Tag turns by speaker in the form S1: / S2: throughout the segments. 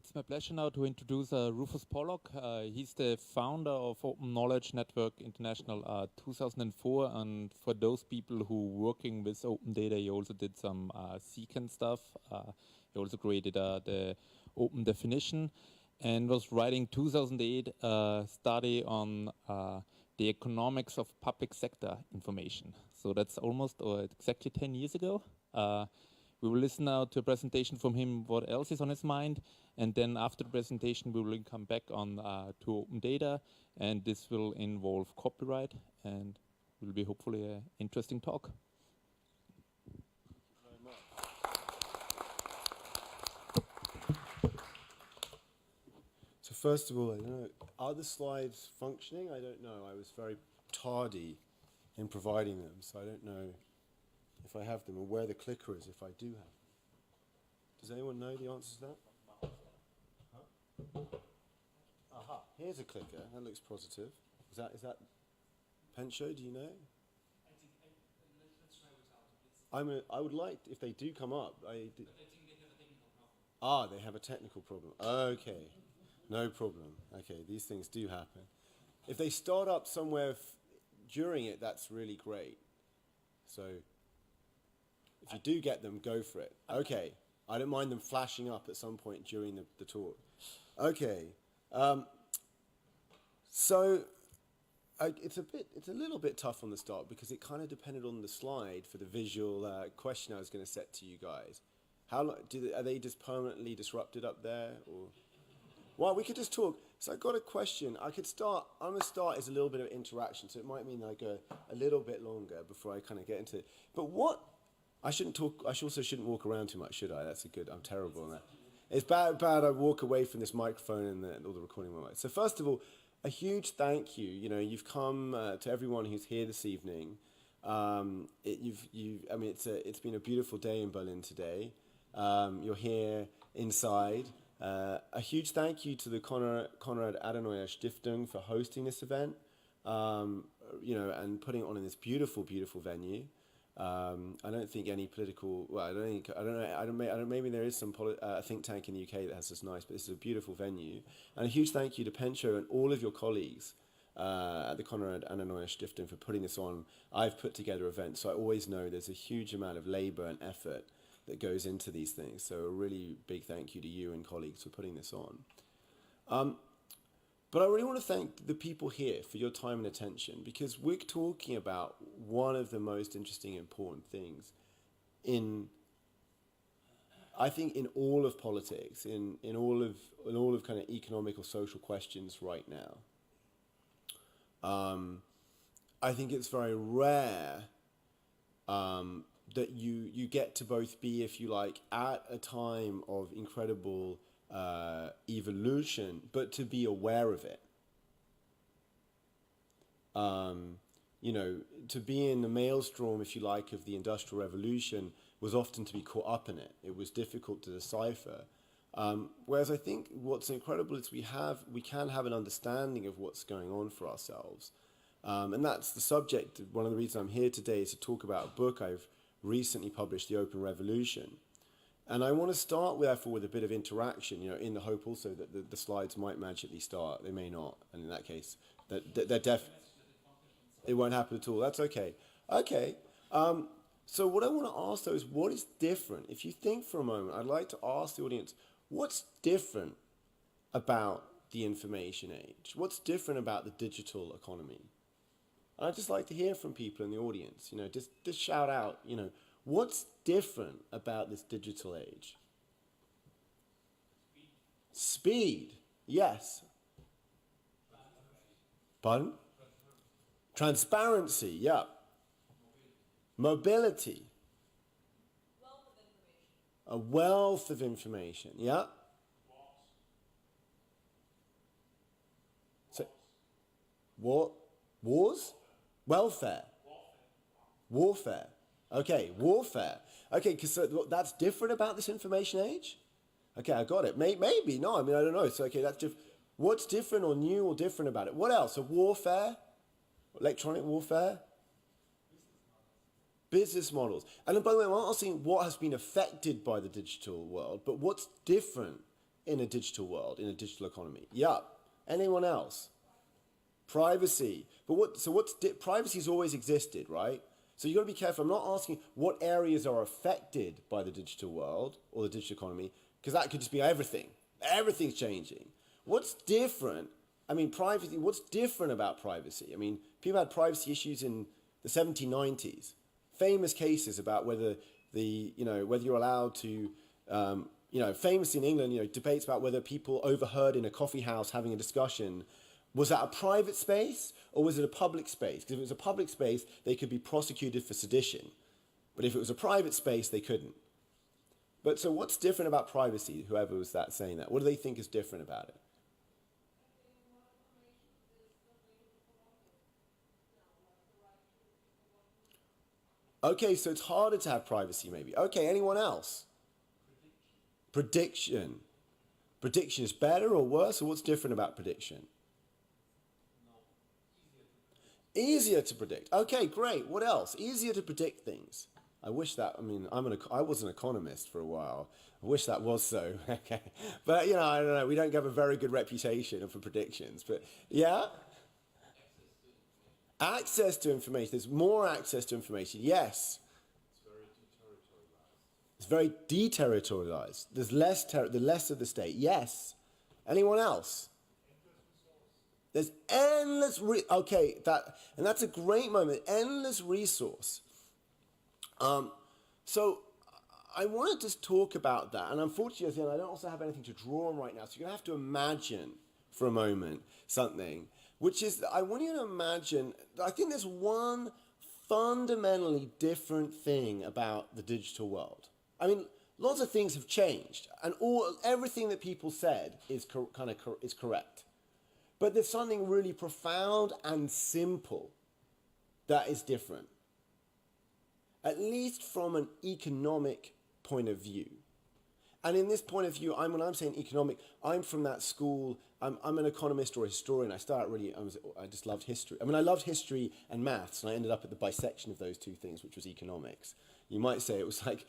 S1: It's my pleasure now to introduce Rufus Pollock. He's the founder of Open Knowledge Network International 2004, and for those people who are working with open data, he also did some secant stuff. He also created the open definition and was writing 2008 study on the economics of public sector information. So that's almost exactly 10 years ago. We will listen now to a presentation from him, what else is on his mind, and then after the presentation we will come back on to open data, and this will involve copyright, and will be hopefully an interesting talk.
S2: Very much. So first of all, I don't know, are the slides functioning? I don't know. I was very tardy in providing them, so I don't know if I have them, or where the clicker is if I do have them. Does anyone know the answer to that? Huh? Aha, here's a clicker. That looks positive. Is that Pencho, do you know? I would like, if they do come up, they have a technical problem. Okay, no problem. Okay, these things do happen. If they start up somewhere during it, that's really great. So if you do get them, go for it. Okay. I don't mind them flashing up at some point during the talk. Okay. It's a little bit tough on the start because it kind of depended on the slide for the visual question I was going to set to you guys. How long, are they just permanently disrupted up there, or? Well, we could just talk. So I got a question. I'm going to start as a little bit of interaction, so it might mean that I go a little bit longer before I kind of get into it. But I shouldn't talk. I also shouldn't walk around too much, should I? I'm terrible on that. It's bad. I walk away from this microphone and all the recording my way. So first of all, a huge thank you. You know, you've come to everyone who's here this evening. It's been a beautiful day in Berlin today. You're here inside. A huge thank you to the Konrad Adenauer Stiftung for hosting this event. And putting it on in this beautiful, beautiful venue. I don't think any political. Well, I don't know. Maybe there is some think tank in the UK that has this nice, but this is a beautiful venue. And a huge thank you to Pencho and all of your colleagues at the Konrad Adenauer Stiftung for putting this on. I've put together events, so I always know there's a huge amount of labour and effort that goes into these things. So a really big thank you to you and colleagues for putting this on. But I really want to thank the people here for your time and attention, because we're talking about one of the most interesting, important things I think in all of politics, in all of kind of economic or social questions right now. I think it's very rare that you get to both be, if you like, at a time of incredible evolution, but to be aware of it. To be in the maelstrom, if you like, of the Industrial Revolution was often to be caught up in it. It was difficult to decipher. Whereas I think what's incredible is we can have an understanding of what's going on for ourselves. And that's the subject. One of the reasons I'm here today is to talk about a book I've recently published, The Open Revolution. And I want to start, therefore, with a bit of interaction, in the hope also that the slides might magically start. They may not, and in that case, it won't happen at all. That's okay. Okay. So what I want to ask, though, is what is different? If you think for a moment, I'd like to ask the audience, what's different about the information age? What's different about the digital economy? And I'd just like to hear from people in the audience, just shout out, what's different about this digital age? Speed. Yes. Pardon? Transparency, yeah. Mobility.
S3: Wealth of information.
S2: A wealth of information, yeah. So, wars? Welfare. Warfare. Okay, warfare. Okay, because that's different about this information age? Okay, I got it. Maybe, no, I don't know. So, okay, that's different. What's different or new or different about it? What else? So warfare? Electronic warfare? Business models. And by the way, I'm not asking what has been affected by the digital world, but what's different in a digital world, in a digital economy? Yup. Anyone else? Privacy. But privacy's always existed, right? So you've got to be careful. I'm not asking what areas are affected by the digital world or the digital economy, because that could just be everything. Everything's changing. What's different? I mean, privacy, what's different about privacy? I mean, people had privacy issues in the 1790s. Famous cases about whether whether you're allowed to, famously in England, debates about whether people overheard in a coffee house having a discussion. Was that a private space or was it a public space? Because if it was a public space, they could be prosecuted for sedition. But if it was a private space, they couldn't. But so what's different about privacy, whoever was saying that? What do they think is different about it? Okay, so it's harder to have privacy maybe. Okay, anyone else? Prediction. Prediction is better or worse, or what's different about prediction? Easier to predict. Okay, great. What else? Easier to predict things. I wish that, I was an economist for a while. I wish that was so. Okay. But, I don't know. We don't have a very good reputation for predictions. But, yeah? Access to information. There's more access to information. Yes. It's very deterritorialized. There's less of the state. Yes. Anyone else? There's endless, that's a great moment, endless resource. So I want to just talk about that, and unfortunately, I don't also have anything to draw on right now, so you're going to have to imagine for a moment something, which is, I want you to imagine, I think there's one fundamentally different thing about the digital world. I mean, lots of things have changed, and everything that people said is correct. But there's something really profound and simple that is different, at least from an economic point of view. And in this point of view, when I'm saying economic, I'm from that school. I'm an economist or a historian. I just loved history. I loved history and maths, and I ended up at the bisection of those two things, which was economics. You might say it was like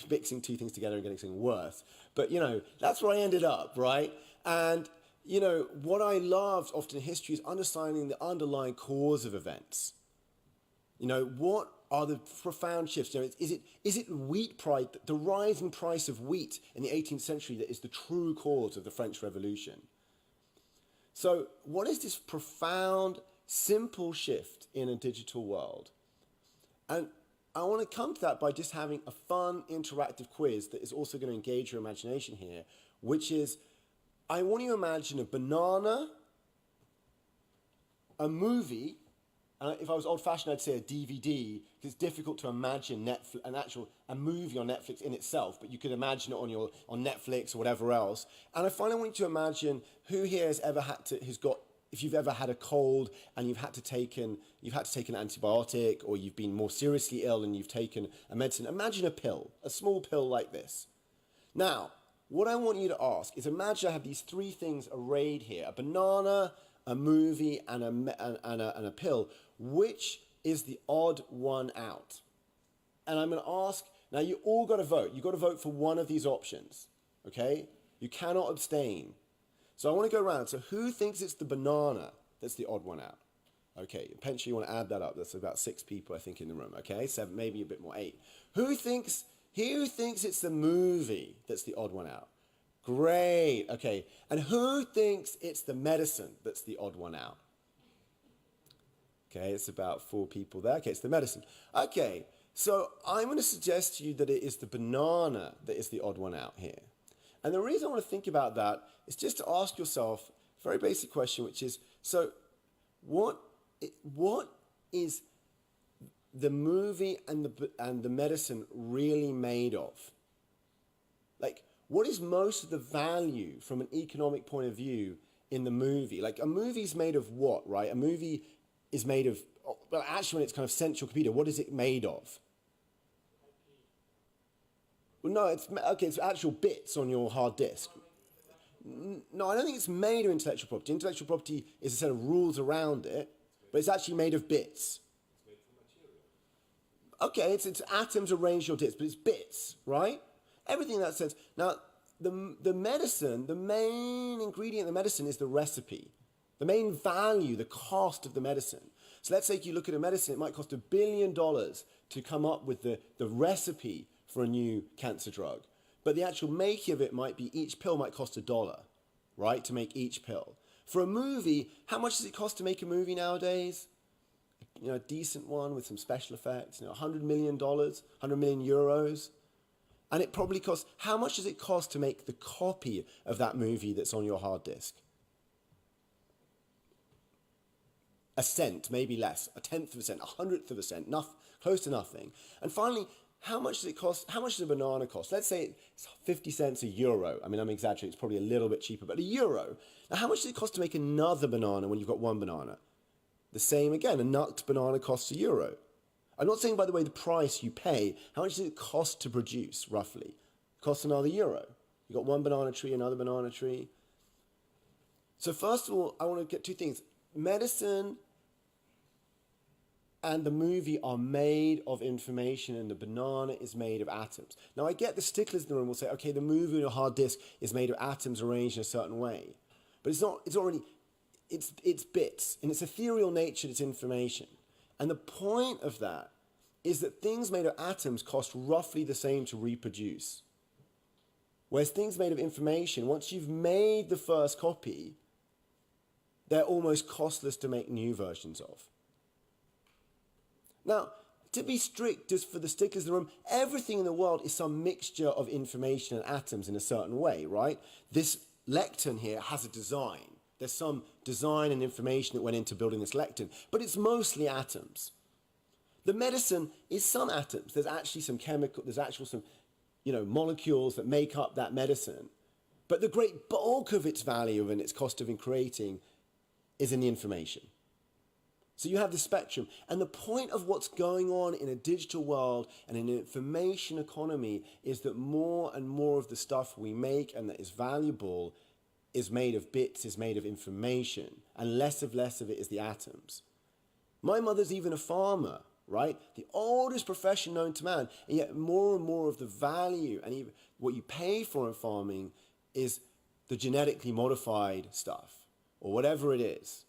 S2: mixing two things together and getting something worse. But, that's where I ended up, right? And what I loved often in history is understanding the underlying cause of events. What are the profound shifts? Is it wheat price, the rising price of wheat in the 18th century that is the true cause of the French Revolution? So what is this profound, simple shift in a digital world? And I want to come to that by just having a fun, interactive quiz that is also going to engage your imagination here, which is, I want you to imagine a banana, a movie, if I was old-fashioned, I'd say a DVD, because it's difficult to imagine a movie on Netflix in itself, but you could imagine it on Netflix or whatever else. And I finally want you to imagine who here has ever if you've ever had a cold and you've had to take an antibiotic, or you've been more seriously ill and you've taken a medicine. Imagine a pill, a small pill like this. Now, what I want you to ask is, imagine I have these three things arrayed here: a banana, a movie, and a pill. Which is the odd one out? And I'm going to ask, now you all got to vote. You've got to vote for one of these options, okay? You cannot abstain. So I want to go around. So who thinks it's the banana that's the odd one out? Okay, potentially you want to add that up. That's about 6 people, I think, in the room, okay? 7, maybe a bit more, 8. Who thinks it's the movie that's the odd one out? Great, okay. And who thinks it's the medicine that's the odd one out? Okay, it's about 4 people there. Okay, it's the medicine. Okay, so I'm going to suggest to you that it is the banana that is the odd one out here. And the reason I want to think about that is just to ask yourself a very basic question, which is, so what is the movie and the medicine really made of? Like, what is most of the value from an economic point of view in the movie? Like, a movie's made of what, right? A movie is made of, well, actually, when it's kind of sent to your computer, what is it made of? Well, no, it's actual bits on your hard disk. No, I don't think it's made of intellectual property. Intellectual property is a set of rules around it, but it's actually made of bits. Okay, it's atoms arranged on your disks, but it's bits, right? Everything in that sense. Now, the medicine, the main ingredient of the medicine is the recipe. The main value, the cost of the medicine. So let's say you look at a medicine, it might cost $1 billion to come up with the recipe for a new cancer drug. But the actual making of it might be, each pill might cost $1, right, to make each pill. For a movie, how much does it cost to make a movie nowadays? You know, a decent one with some special effects, you know, $100 million, 100 million euros. And it probably costs, how much does it cost to make the copy of that movie that's on your hard disk? A cent, maybe less, a tenth of a cent, 100th of a cent, close to nothing. And finally, how much does it cost? How much does a banana cost? Let's say it's 50 cents a euro. I mean, I'm exaggerating, it's probably a little bit cheaper, but a euro. Now, how much does it cost to make another banana when you've got one banana? The same again, a nut banana costs €1. I'm not saying, by the way, the price you pay. How much does it cost to produce, roughly? It costs another euro. You've got one banana tree, another banana tree. So first of all, I want to get two things. Medicine and the movie are made of information, and the banana is made of atoms. Now, I get the sticklers in the room will say, okay, the movie on your hard disk is made of atoms arranged in a certain way. But it's not really, it's bits. In its ethereal nature, it's information. And the point of that is that things made of atoms cost roughly the same to reproduce. Whereas things made of information, once you've made the first copy, they're almost costless to make new versions of. Now, to be strict, just for the sticklers in the room, everything in the world is some mixture of information and atoms in a certain way, right? This lectern here has a design. There's some design and information that went into building this lectern, but it's mostly atoms. The medicine is some atoms. There's actually some chemical, there's actually some, molecules that make up that medicine. But the great bulk of its value and its cost of creating is in the information. So you have the spectrum. And the point of what's going on in a digital world and in an information economy is that more and more of the stuff we make and that is valuable is made of bits, is made of information, and less of it is the atoms. My mother's even a farmer, right? The oldest profession known to man, and yet more and more of the value and even what you pay for in farming is the genetically modified stuff, or whatever it is.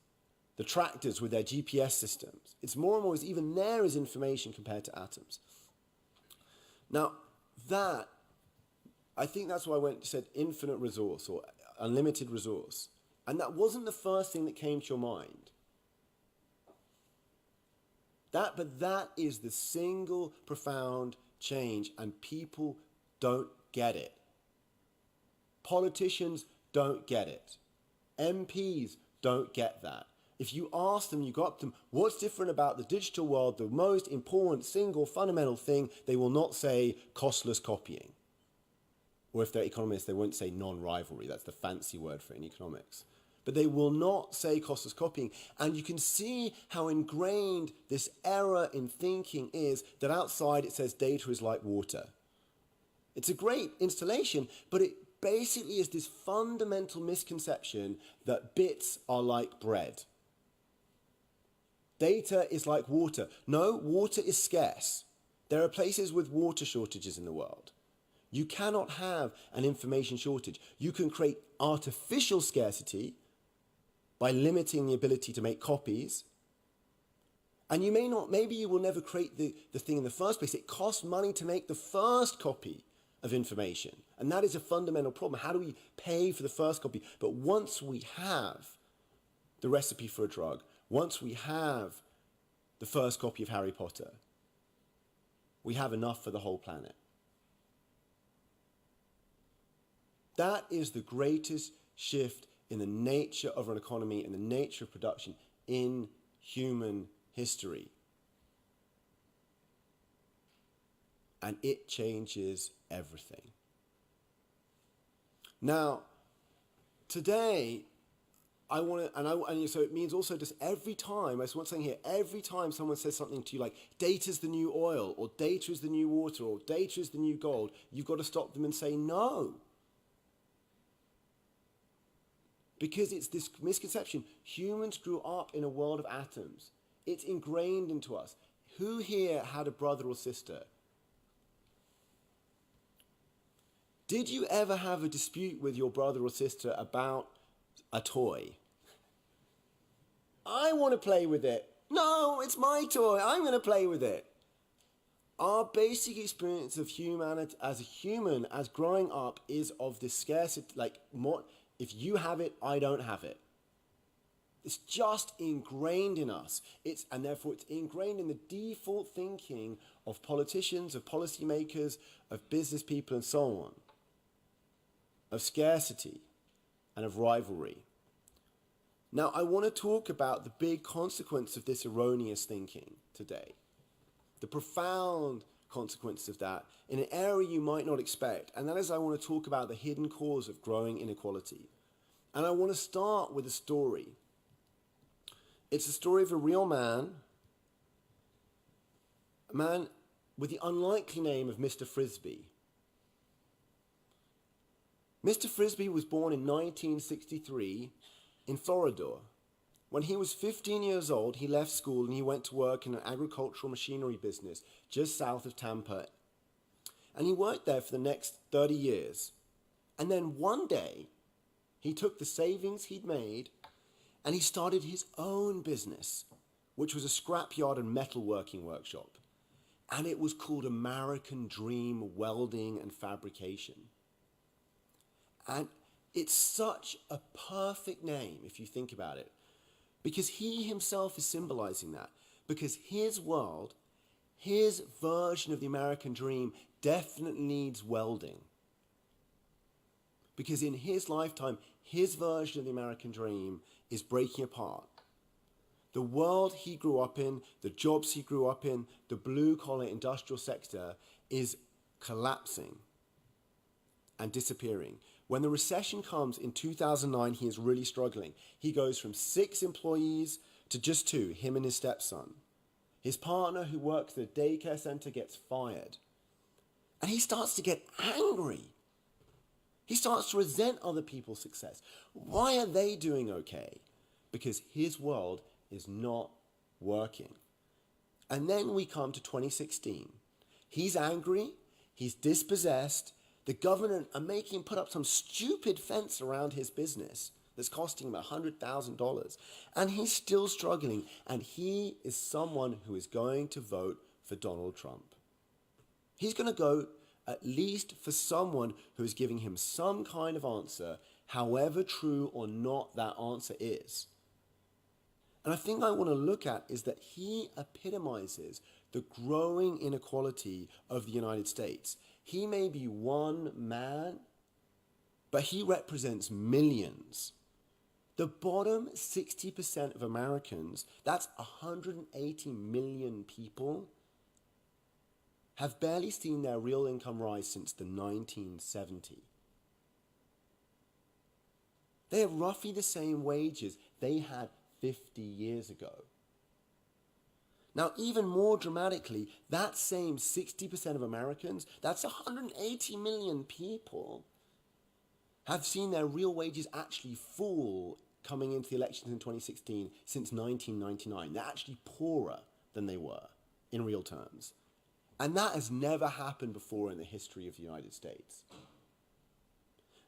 S2: The tractors with their GPS systems. It's more and more, even there is information compared to atoms. Now, I think that's why I said infinite resource or unlimited resource. And that wasn't the first thing that came to your mind. But that is the single profound change, and people don't get it. Politicians don't get it. MPs don't get that. If you ask them, you go up to them, what's different about the digital world, the most important single fundamental thing, they will not say costless copying. Or if they're economists, they won't say non-rivalry. That's the fancy word for it in economics. But they will not say costless copying. And you can see how ingrained this error in thinking is that outside it says data is like water. It's a great installation, but it basically is this fundamental misconception that bits are like bread. Data is like water. No, water is scarce. There are places with water shortages in the world. You cannot have an information shortage. You can create artificial scarcity by limiting the ability to make copies. And you may not, maybe you will never create the thing in the first place. It costs money to make the first copy of information. And that is a fundamental problem. How do we pay for the first copy? But once we have the recipe for a drug, once we have the first copy of Harry Potter, we have enough for the whole planet. That is the greatest shift in the nature of an economy and the nature of production in human history. And it changes everything. Now, today, so it means also just every time, as one saying here, every time someone says something to you like, data's the new oil, or data is the new water, or data is the new gold, you've got to stop them and say no. Because it's this misconception. Humans grew up in a world of atoms. It's ingrained into us. Who here had a brother or sister? Did you ever have a dispute with your brother or sister about a toy? I want to play with it. No, it's my toy. I'm going to play with it. Our basic experience of humanity as a human, as growing up, is of this scarcity. Like, more, if you have it, I don't have it. It's just ingrained in us. And therefore it's ingrained in the default thinking of politicians, of policymakers, of business people, and so on. Of scarcity and of rivalry. Now, I want to talk about the big consequence of this erroneous thinking today. The profound consequences of that in an area you might not expect. And that is, I want to talk about the hidden cause of growing inequality. And I want to start with a story. It's the story of a real man, a man with the unlikely name of Mr. Frisbee. Mr. Frisbee was born in 1963 in Florida. When he was 15 years old, he left school and he went to work in an agricultural machinery business just south of Tampa. And he worked there for the next 30 years. And then one day, he took the savings he'd made and he started his own business, which was a scrapyard and metalworking workshop. And it was called American Dream Welding and Fabrication. And it's such a perfect name if you think about it. Because he himself is symbolizing that. Because his world, his version of the American dream definitely needs welding. Because in his lifetime, his version of the American dream is breaking apart. The world he grew up in, the jobs he grew up in, the blue-collar industrial sector is collapsing and disappearing. When the recession comes in 2009, he is really struggling. He goes from 6 employees to just 2, him and his stepson. His partner who works at a daycare center gets fired. And he starts to get angry. He starts to resent other people's success. Why are they doing okay? Because his world is not working. And then we come to 2016. He's angry, he's dispossessed. The government are making him put up some stupid fence around his business that's costing him $100,000. And he's still struggling. And he is someone who is going to vote for Donald Trump. He's going to go at least for someone who is giving him some kind of answer, however true or not that answer is. And I think I want to look at is that he epitomizes the growing inequality of the United States. He may be one man, but he represents millions. The bottom 60% of Americans, that's 180 million people, have barely seen their real income rise since the 1970s. They have roughly the same wages they had 50 years ago. Now, even more dramatically, that same 60% of Americans, that's 180 million people, have seen their real wages actually fall coming into the elections in 2016 since 1999. They're actually poorer than they were in real terms. And that has never happened before in the history of the United States.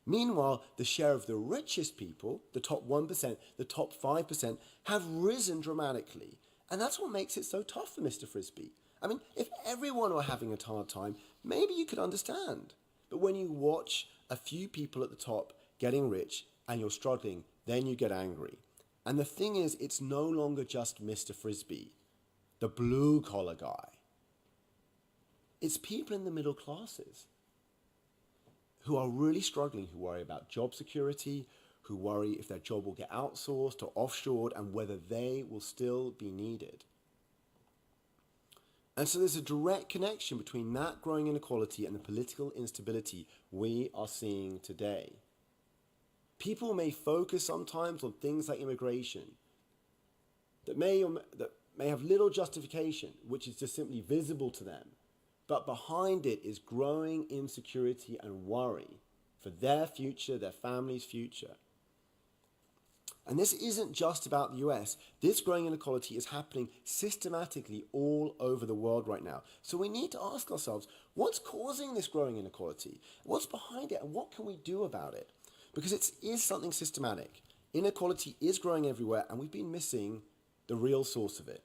S2: Meanwhile, the share of the richest people, the top 1%, the top 5%, have risen dramatically. And that's what makes it so tough for Mr. Frisbee. I mean, if everyone were having a hard time, maybe you could understand. But when you watch a few people at the top getting rich and you're struggling, then you get angry. And the thing is, it's no longer just Mr. Frisbee, the blue-collar guy. It's people in the middle classes who are really struggling, who worry about job security, who worry if their job will get outsourced or offshored and whether they will still be needed. And so there's a direct connection between that growing inequality and the political instability we are seeing today. People may focus sometimes on things like immigration that may have little justification, which is just simply visible to them. But behind it is growing insecurity and worry for their future, their family's future. And this isn't just about the US. This growing inequality is happening systematically all over the world right now. So we need to ask ourselves, what's causing this growing inequality? What's behind it, and what can we do about it? Because it is something systematic. Inequality is growing everywhere, and we've been missing the real source of it.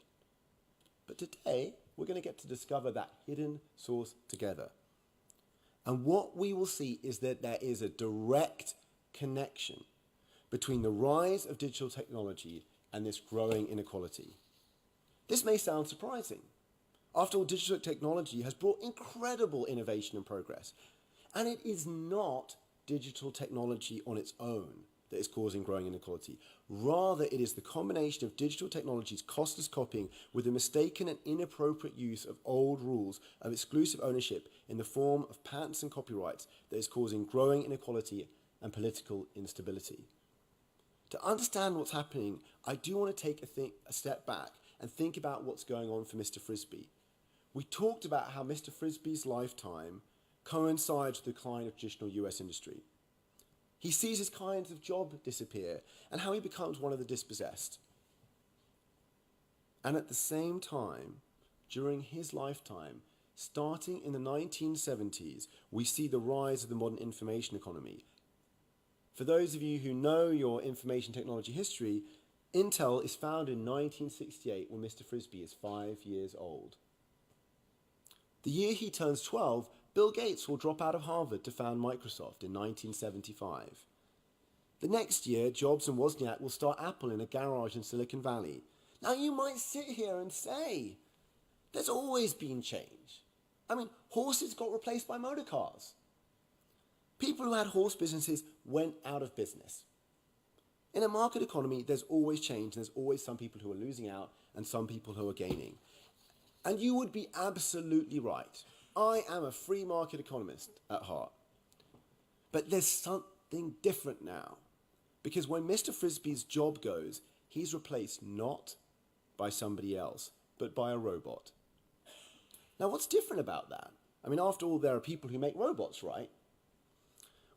S2: But today, we're going to get to discover that hidden source together. And what we will see is that there is a direct connection between the rise of digital technology and this growing inequality. This may sound surprising. After all, digital technology has brought incredible innovation and progress. And it is not digital technology on its own that is causing growing inequality. Rather, it is the combination of digital technology's costless copying with the mistaken and inappropriate use of old rules of exclusive ownership in the form of patents and copyrights that is causing growing inequality and political instability. To understand what's happening, I do want to take a step back and think about what's going on for Mr. Frisbee. We talked about how Mr. Frisbee's lifetime coincides with the decline of traditional US industry. He sees his kinds of job disappear and how he becomes one of the dispossessed. And at the same time, during his lifetime, starting in the 1970s, we see the rise of the modern information economy. For those of you who know your information technology history, Intel is founded in 1968 when Mr. Frisbee is 5 years old. The year he turns 12, Bill Gates will drop out of Harvard to found Microsoft in 1975. The next year, Jobs and Wozniak will start Apple in a garage in Silicon Valley. Now you might sit here and say, there's always been change. I mean, horses got replaced by motor cars. People who had horse businesses went out of business. In a market economy, there's always change. There's always some people who are losing out and some people who are gaining. And you would be absolutely right. I am a free market economist at heart. But there's something different now. Because when Mr. Frisbee's job goes, he's replaced not by somebody else, but by a robot. Now, what's different about that? I mean, after all, there are people who make robots, right?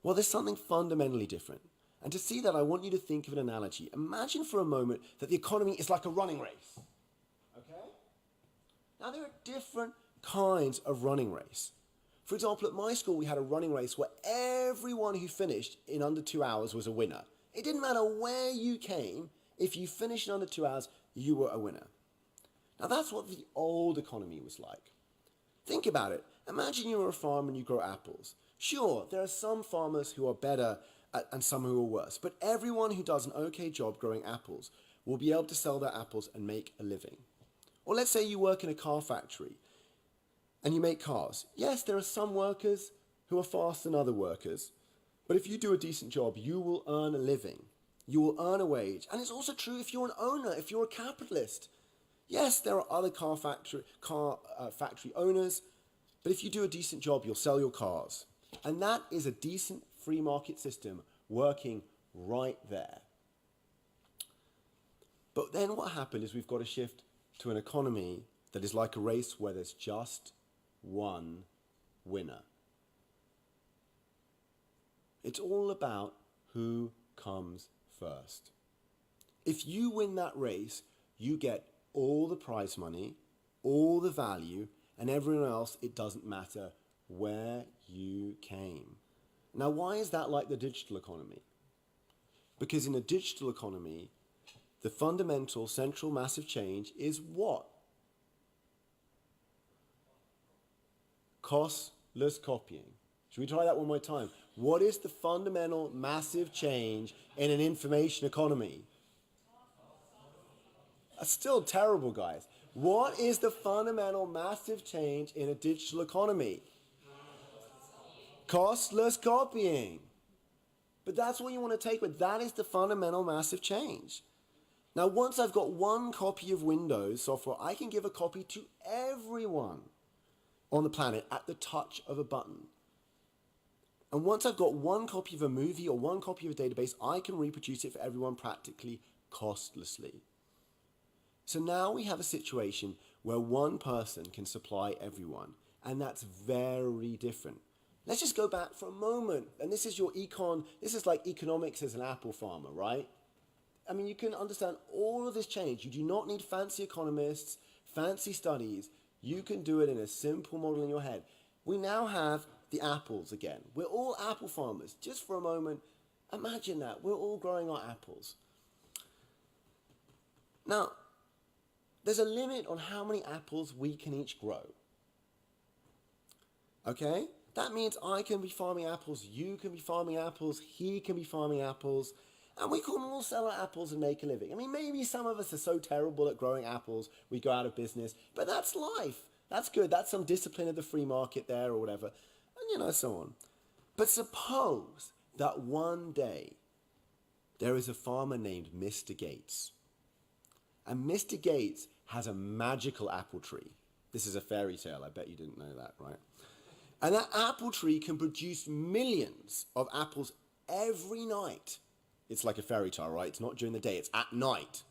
S2: Well, there's something fundamentally different. And to see that, I want you to think of an analogy. Imagine for a moment that the economy is like a running race. Okay? Now, there are different kinds of running race. For example, at my school, we had a running race where everyone who finished in under 2 hours was a winner. It didn't matter where you came. If you finished in under 2 hours, you were a winner. Now, that's what the old economy was like. Think about it. Imagine you were a farmer and you grow apples. Sure, there are some farmers who are better and some who are worse, but everyone who does an okay job growing apples will be able to sell their apples and make a living. Or let's say you work in a car factory and you make cars. Yes, there are some workers who are faster than other workers, but if you do a decent job, you will earn a living. You will earn a wage. And it's also true if you're an owner, if you're a capitalist. Yes, there are other car factory owners, but if you do a decent job, you'll sell your cars. And that is a decent free market system working right there. But then what happened is we've got to shift to an economy that is like a race where there's just one winner. It's all about who comes first. If you win that race, you get all the prize money, all the value, and everyone else, it doesn't matter where you came. Now, why is that like the digital economy? Because in a digital economy, the fundamental central massive change is what? Costless copying. Should we try that one more time? What is the fundamental massive change in an information economy? That's still terrible, guys. What is the fundamental massive change in a digital economy? Costless copying. But that's what you want to take with. That is the fundamental massive change. Now, once I've got one copy of Windows software, I can give a copy to everyone on the planet at the touch of a button. And once I've got one copy of a movie or one copy of a database, I can reproduce it for everyone practically costlessly. So now we have a situation where one person can supply everyone, and that's very different. Let's just go back for a moment, and this is your this is like economics as an apple farmer, right? I mean, you can understand all of this change. You do not need fancy economists, fancy studies. You can do it in a simple model in your head. We now have the apples again. We're all apple farmers. Just for a moment, imagine that. We're all growing our apples. Now, there's a limit on how many apples we can each grow. Okay? That means I can be farming apples, you can be farming apples, he can be farming apples, and we can all sell our apples and make a living. I mean, maybe some of us are so terrible at growing apples, we go out of business, but that's life. That's good. That's some discipline of the free market there or whatever, and so on. But suppose that one day there is a farmer named Mr. Gates. And Mr. Gates has a magical apple tree. This is a fairy tale. I bet you didn't know that, right? And that apple tree can produce millions of apples every night. It's like a fairy tale, right? It's not during the day, it's at night.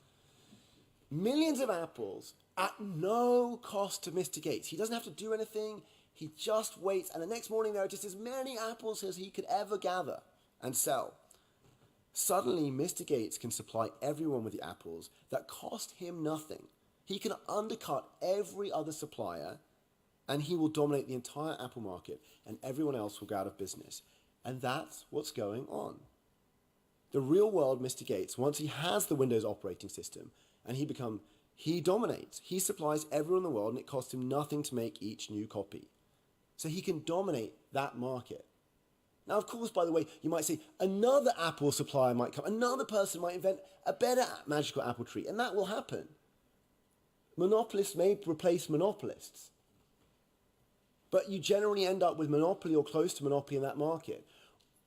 S2: Millions of apples at no cost to Mr. Gates. He doesn't have to do anything. He just waits. And the next morning there are just as many apples as he could ever gather and sell. Suddenly, Mr. Gates can supply everyone with the apples that cost him nothing. He can undercut every other supplier, and he will dominate the entire apple market, and everyone else will go out of business. And that's what's going on. The real world Mr. Gates, once he has the Windows operating system, and he dominates. He supplies everyone in the world, and it costs him nothing to make each new copy. So he can dominate that market. Now, of course, by the way, you might say another apple supplier might come. Another person might invent a better magical apple tree, and that will happen. Monopolists may replace monopolists. But you generally end up with monopoly or close to monopoly in that market.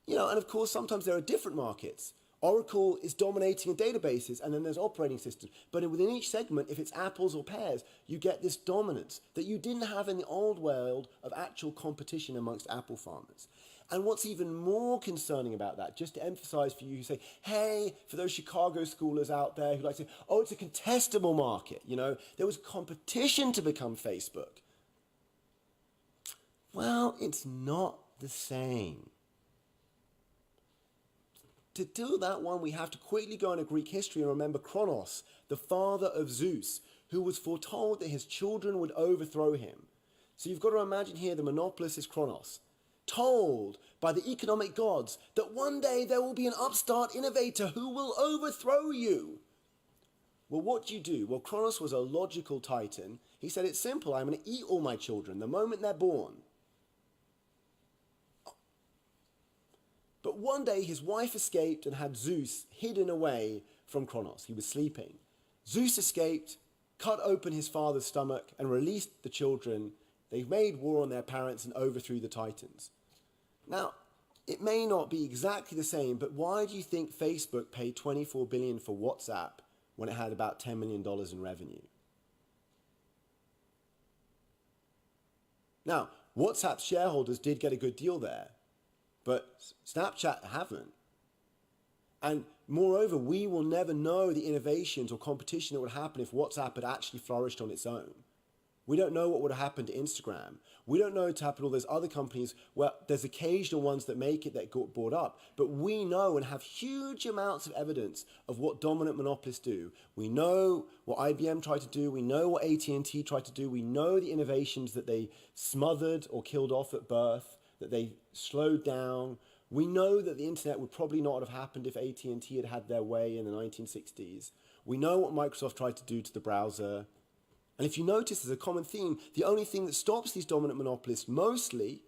S2: And of course, sometimes there are different markets. Oracle is dominating in databases, and then there's operating systems. But within each segment, if it's apples or pears, you get this dominance that you didn't have in the old world of actual competition amongst apple farmers. And what's even more concerning about that, just to emphasize for you who say, hey, for those Chicago schoolers out there who like to say, oh, it's a contestable market. There was competition to become Facebook. Well, it's not the same. To do that one, we have to quickly go into Greek history and remember Kronos, the father of Zeus, who was foretold that his children would overthrow him. So you've got to imagine here the monopolist is Kronos, told by the economic gods that one day there will be an upstart innovator who will overthrow you. Well, what do you do? Well, Kronos was a logical titan. He said, it's simple. I'm going to eat all my children the moment they're born. But one day his wife escaped and had Zeus hidden away from Kronos. He was sleeping. Zeus escaped, cut open his father's stomach, and released the children. They made war on their parents and overthrew the Titans. Now, it may not be exactly the same, but why do you think Facebook paid $24 billion for WhatsApp when it had about $10 million in revenue? Now, WhatsApp's shareholders did get a good deal there, but Snapchat haven't. And moreover, we will never know the innovations or competition that would happen if WhatsApp had actually flourished on its own. We don't know what would have happened to Instagram. We don't know what happened to all those other companies where there's occasional ones that make it that got bought up. But we know and have huge amounts of evidence of what dominant monopolists do. We know what IBM tried to do. We know what AT&T tried to do. We know the innovations that they smothered or killed off at birth, that they slowed down. We know that the internet would probably not have happened if AT&T had had their way in the 1960s. We know what Microsoft tried to do to the browser. And if you notice, there's a common theme. The only thing that stops these dominant monopolists mostly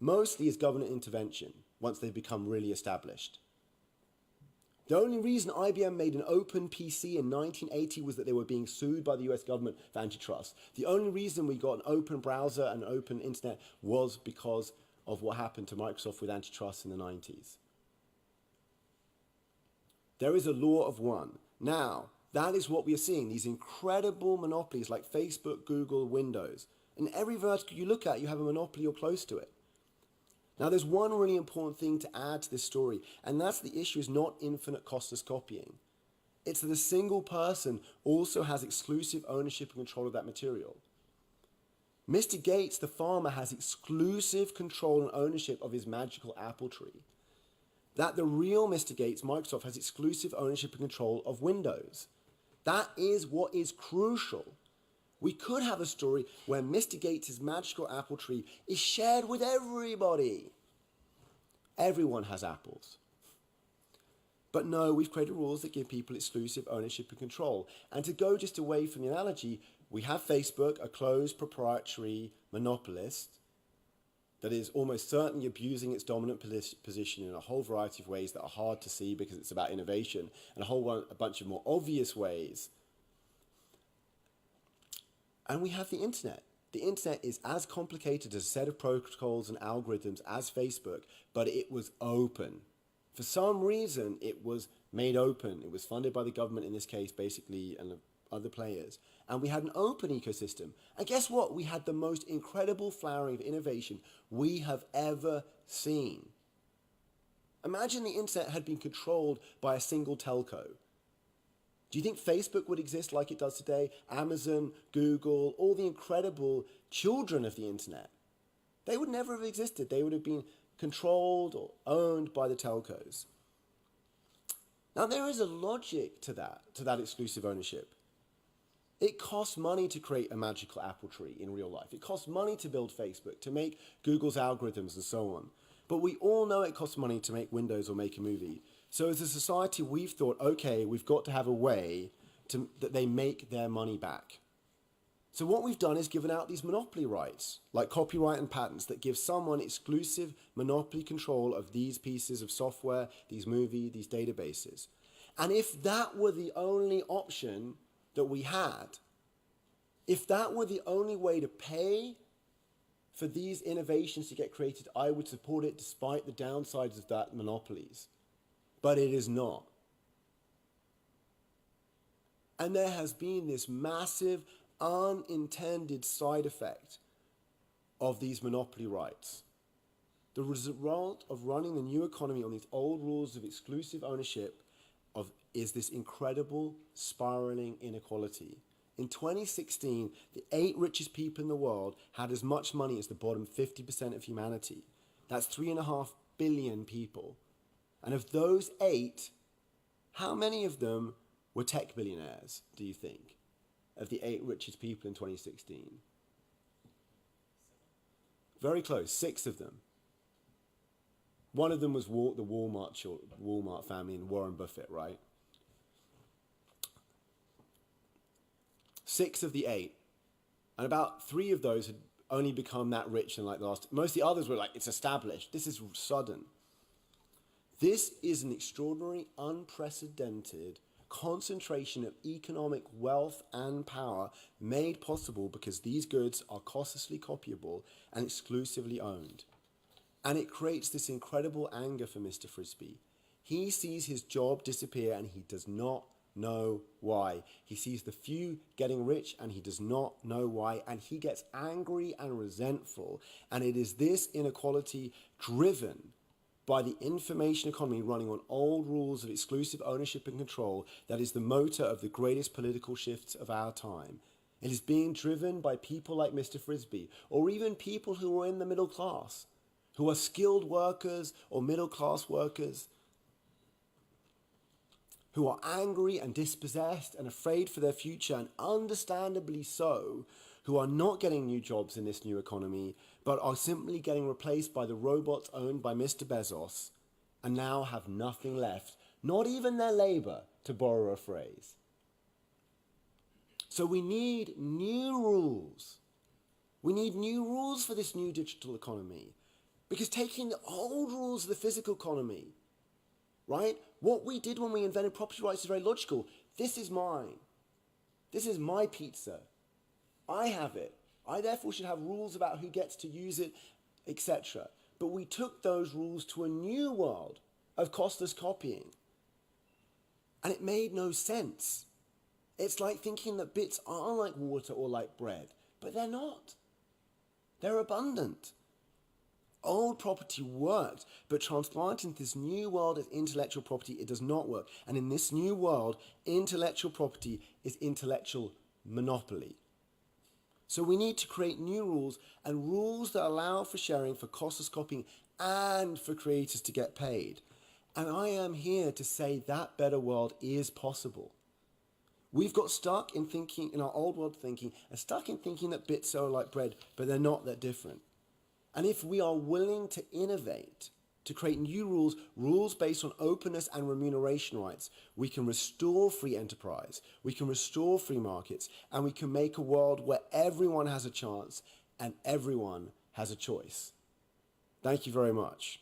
S2: is government intervention once they've become really established. The only reason IBM made an open PC in 1980 was that they were being sued by the US government for antitrust. The only reason we got an open browser and an open internet was because of what happened to Microsoft with antitrust in the 90s. There is a law of one. Now, that is what we are seeing, these incredible monopolies like Facebook, Google, Windows. In every vertical you look at, you have a monopoly or close to it. Now, there's one really important thing to add to this story, and that's the issue is not infinite costless copying. It's that a single person also has exclusive ownership and control of that material. Mr. Gates, the farmer, has exclusive control and ownership of his magical apple tree. that the real Mr. Gates, Microsoft, has exclusive ownership and control of Windows. That is what is crucial. We could have a story where Mr. Gates' magical apple tree is shared with everybody. Everyone has apples. But no, we've created rules that give people exclusive ownership and control. And to go just away from the analogy, we have Facebook, a closed proprietary monopolist that is almost certainly abusing its dominant position in a whole variety of ways that are hard to see because it's about innovation, and a bunch of more obvious ways. And we have the internet. The internet is as complicated as a set of protocols and algorithms as Facebook, but it was open. For some reason, it was made open. It was funded by the government in this case, basically, and other players. And we had an open ecosystem. And guess what? We had the most incredible flowering of innovation we have ever seen. Imagine the internet had been controlled by a single telco. Do you think Facebook would exist like it does today? Amazon, Google, all the incredible children of the internet. They would never have existed. They would have been controlled or owned by the telcos. Now there is a logic to that exclusive ownership. It costs money to create a magical apple tree in real life. It costs money to build Facebook, to make Google's algorithms and so on. But we all know it costs money to make Windows or make a movie. So as a society, we've thought, okay, we've got to have a way that they make their money back. So what we've done is given out these monopoly rights, like copyright and patents, that give someone exclusive monopoly control of these pieces of software, these movies, these databases. And if that were the only option that we had, if that were the only way to pay for these innovations to get created, I would support it despite the downsides of that monopolies. But it is not. And there has been this massive unintended side effect of these monopoly rights. The result of running the new economy on these old rules of exclusive ownership is this incredible spiraling inequality. In 2016, the 8 richest people in the world had as much money as the bottom 50% of humanity. That's 3.5 billion people. And of those 8, how many of them were tech billionaires, do you think, of the 8 richest people in 2016? Very close, 6 of them. One of them was the Walmart family and Warren Buffett, right? 6 of the 8. And about 3 of those had only become that rich in like the last... Most of the others were like, it's established. This is sudden. This is an extraordinary, unprecedented concentration of economic wealth and power made possible because these goods are costlessly copyable and exclusively owned. And it creates this incredible anger for Mr. Frisbee. He sees his job disappear and he does not know why. He sees the few getting rich and he does not know why. And he gets angry and resentful. And it is this inequality driven by the information economy running on old rules of exclusive ownership and control that is the motor of the greatest political shifts of our time. It is being driven by people like Mr. Frisbee, or even people who are in the middle class, who are skilled workers or middle class workers, who are angry and dispossessed and afraid for their future, and understandably so, who are not getting new jobs in this new economy, but are simply getting replaced by the robots owned by Mr. Bezos, and now have nothing left, not even their labor, to borrow a phrase. So we need new rules. We need new rules for this new digital economy. Because taking the old rules of the physical economy, right? What we did when we invented property rights is very logical. This is mine. This is my pizza. I have it. I therefore should have rules about who gets to use it, etc. But we took those rules to a new world of costless copying. And it made no sense. It's like thinking that bits are like water or like bread, but they're not. They're abundant. Old property worked, but transplanting this new world as intellectual property, it does not work. And in this new world, intellectual property is intellectual monopoly. So we need to create new rules, and rules that allow for sharing, for costless copying, and for creators to get paid. And I am here to say that better world is possible. We've got stuck in thinking, in our old world thinking, and stuck in thinking that bits are like bread, but they're not that different. And if we are willing to innovate, to create new rules, rules based on openness and remuneration rights, we can restore free enterprise, we can restore free markets, and we can make a world where everyone has a chance and everyone has a choice. Thank you very much.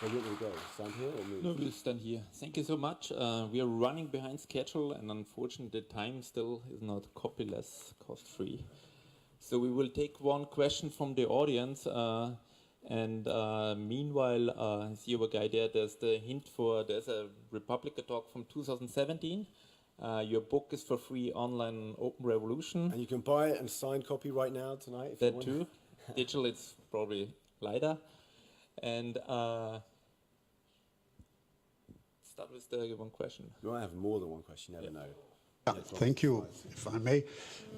S2: Where do we go? Stand here or move?
S1: No, we'll stand here. Thank you so much. We are running behind schedule, and unfortunately, the time still is not copyless, cost-free. So we will take one question from the audience, and meanwhile, I see our guy there. There's the hint for there's a Republica talk from 2017. Your book is for free online, Open Revolution.
S2: And you can buy it and sign copy right now tonight. If
S1: That
S2: you want.
S1: too. Digital, it's probably lighter. And start with the one question.
S2: You might have more than one question, you never know.
S4: Yeah, thank you, if I may.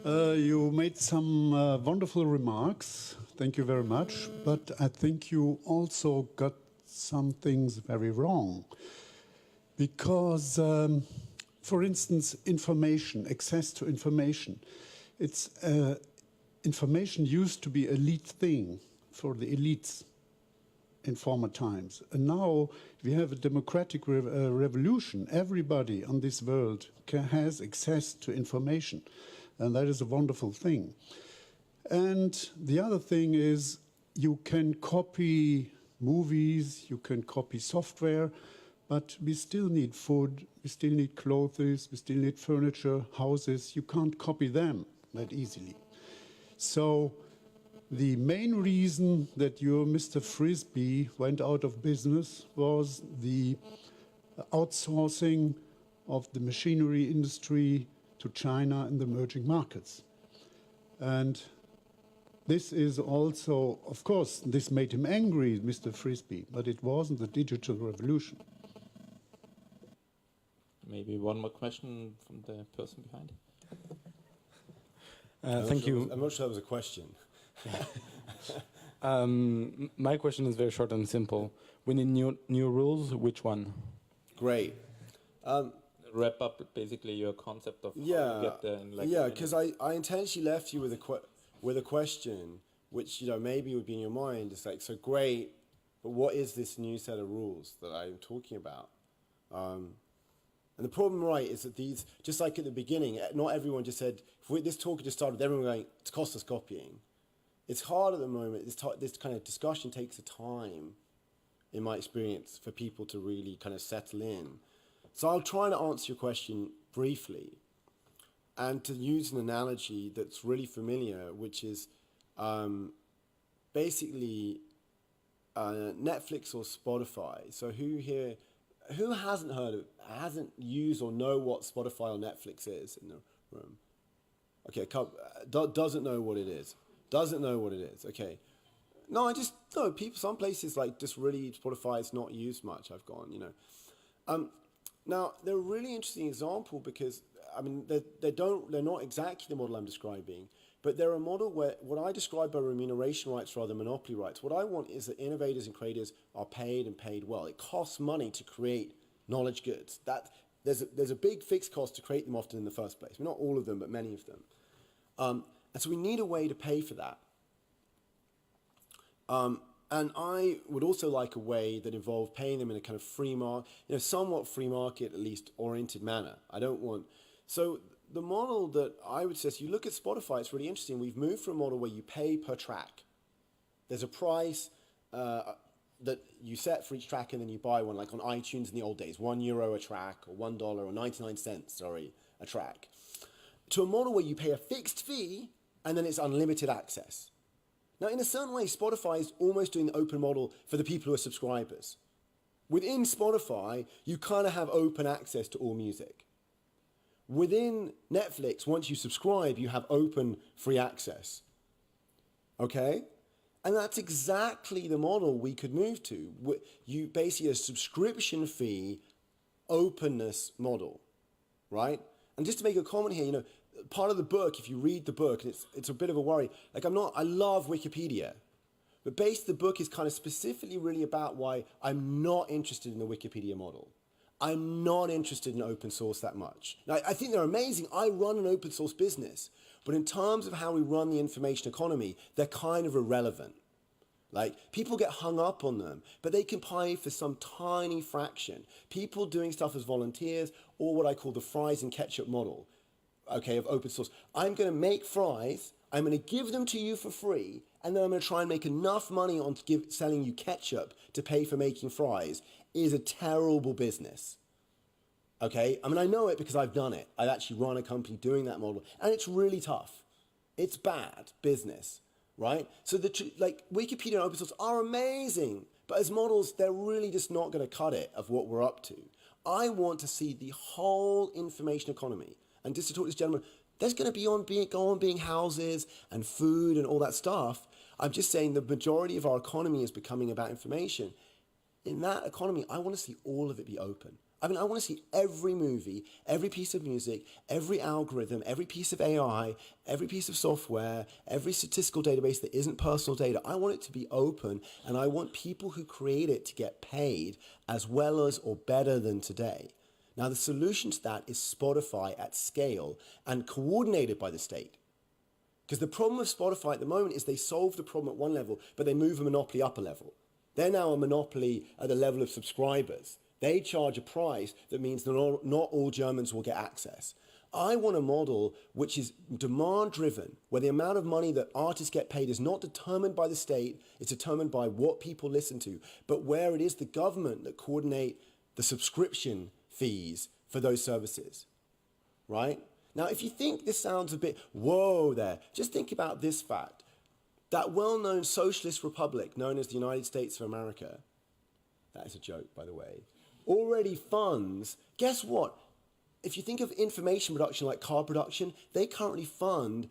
S4: You made some wonderful remarks. Thank you very much. But I think you also got some things very wrong. Because, for instance, information, access to information. It's information used to be an elite thing for the elites in former times. And now we have a democratic revolution. Everybody on this world has access to information. And that is a wonderful thing. And the other thing is you can copy movies, you can copy software, but we still need food, we still need clothes, we still need furniture, houses. You can't copy them that easily. So the main reason that your Mr. Frisbee went out of business was the outsourcing of the machinery industry to China and the emerging markets. And this is also, of course, this made him angry, Mr. Frisbee, but it wasn't the digital revolution.
S1: Maybe one more question from the person behind.
S5: Thank you.
S2: I'm not sure that was a question.
S5: My question is very short and simple. We need new rules. Which one?
S2: Great.
S1: Wrap up basically your concept of how
S2: Yeah,
S1: you get there in like
S2: yeah, because I intentionally left you with a question, which maybe would be in your mind. It's like, so great, but what is this new set of rules that I'm talking about? And the problem, right, is that these, just like at the beginning, not everyone just said, this talk just started with everyone going, it's cost us copying. It's hard at the moment. This kind of discussion takes a time, in my experience, for people to really kind of settle in. So I'll try to answer your question briefly and to use an analogy that's really familiar, which is basically Netflix or Spotify. So who hasn't used or know what Spotify or Netflix is in the room? Okay, doesn't know what it is. Doesn't know what it is. Okay. No, people, some places like just really Spotify is not used much. I've gone, Now, they're a really interesting example because, I mean, they're not exactly the model I'm describing, but they're a model where what I describe by remuneration rights rather than monopoly rights. What I want is that innovators and creators are paid and paid well. It costs money to create knowledge goods. There's a big fixed cost to create them often in the first place. Not all of them, but many of them. And so we need a way to pay for that. And I would also like a way that involved paying them in a kind of free market, somewhat free market, at least oriented manner. So the model that I would suggest, you look at Spotify, it's really interesting. We've moved from a model where you pay per track. There's a price that you set for each track and then you buy one, like on iTunes in the old days, €1 a track or $1 or 99 cents, a track. To a model where you pay a fixed fee and then it's unlimited access. Now, in a certain way, Spotify is almost doing the open model for the people who are subscribers. Within Spotify, you kind of have open access to all music. Within Netflix, once you subscribe, you have open free access. Okay? And that's exactly the model we could move to. You basically a subscription fee, openness model, right? And just to make a comment here, part of the book, if you read the book, and it's a bit of a worry, like I love Wikipedia, but basically the book is kind of specifically really about why I'm not interested in the Wikipedia model. I'm not interested in open source that much. Now, I think they're amazing. I run an open source business, but in terms of how we run the information economy, they're kind of irrelevant. Like, people get hung up on them, but they can pay for some tiny fraction. People doing stuff as volunteers, or what I call the fries and ketchup model, okay, of open source. I'm going to make fries, I'm going to give them to you for free, and then I'm going to try and make enough money on selling you ketchup to pay for making fries, is a terrible business. Okay, I mean, I know it because I've done it. I've actually run a company doing that model, and it's really tough. It's bad business. Right? So like Wikipedia and open source are amazing, but as models, they're really just not going to cut it of what we're up to. I want to see the whole information economy. And just to talk to this gentleman, there's going to go on being houses and food and all that stuff. I'm just saying the majority of our economy is becoming about information. In that economy, I want to see all of it be open. I mean, I want to see every movie, every piece of music, every algorithm, every piece of AI, every piece of software, every statistical database that isn't personal data. I want it to be open, and I want people who create it to get paid as well as or better than today. Now, the solution to that is Spotify at scale and coordinated by the state. Because the problem with Spotify at the moment is they solve the problem at one level, but they move a monopoly up a level. They're now a monopoly at the level of subscribers. They charge a price that means that not all Germans will get access. I want a model which is demand-driven, where the amount of money that artists get paid is not determined by the state, it's determined by what people listen to, but where it is the government that coordinate the subscription fees for those services, right? Now, if you think this sounds a bit, whoa there, just think about this fact. That well-known socialist republic known as the United States of America, that is a joke, by the way, already funds, guess what? If you think of information production like car production, they currently fund,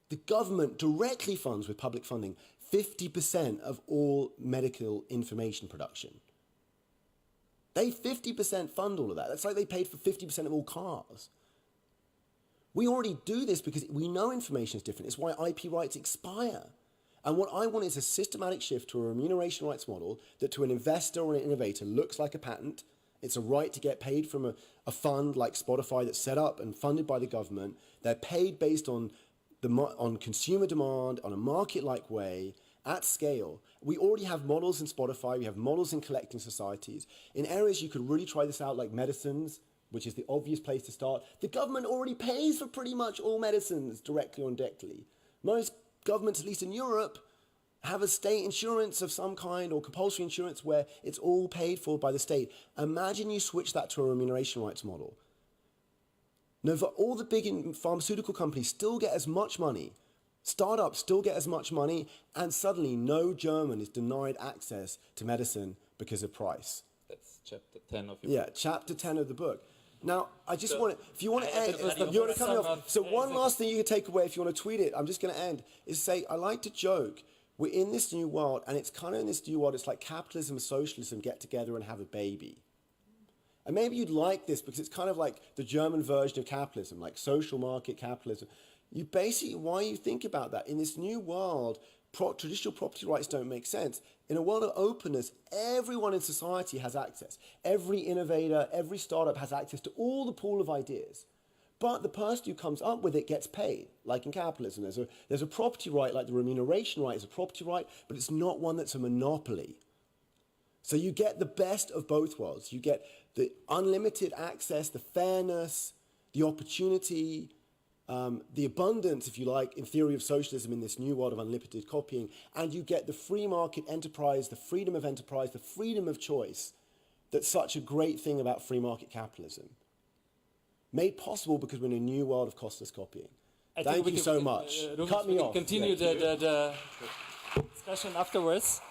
S2: the government directly funds with public funding, 50% of all medical information production. They 50% fund all of that. That's like they paid for 50% of all cars. We already do this because we know information is different. It's why IP rights expire. And what I want is a systematic shift to a remuneration rights model that to an investor or an innovator looks like a patent. It's a right to get paid from a fund like Spotify that's set up and funded by the government. They're paid based on consumer demand, on a market-like way, at scale. We already have models in Spotify. We have models in collecting societies. In areas you could really try this out, like medicines, which is the obvious place to start. The government already pays for pretty much all medicines directly or indirectly. Most governments, at least in Europe, have a state insurance of some kind or compulsory insurance where it's all paid for by the state. Imagine you switch that to a remuneration rights model. Now, all the big pharmaceutical companies still get as much money. Startups still get as much money, and suddenly no German is denied access to medicine because of price.
S1: That's chapter 10 of your book.
S2: Yeah, chapter 10 of the book. Now, I just want to, if you want to end, you want to cut me off. So one last thing you can take away if you want to tweet it, I'm just going to end, is say, I like to joke, we're in this new world, and it's kind of in this new world, it's like capitalism and socialism get together and have a baby. And maybe you'd like this because it's kind of like the German version of capitalism, like social market capitalism. You basically, why you think about that, in this new world, traditional property rights don't make sense. In a world of openness, everyone in society has access. Every innovator, every startup has access to all the pool of ideas. But the person who comes up with it gets paid, like in capitalism. There's a property right, like the remuneration right is a property right, but it's not one that's a monopoly. So you get the best of both worlds. You get the unlimited access, the fairness, the opportunity, the abundance, if you like, in theory of socialism in this new world of unlimited copying, and you get the free market enterprise, the freedom of enterprise, the freedom of choice that's such a great thing about free market capitalism. Made possible because we're in a new world of costless copying. Thank you so much. Cut me off.
S5: Continue the discussion afterwards.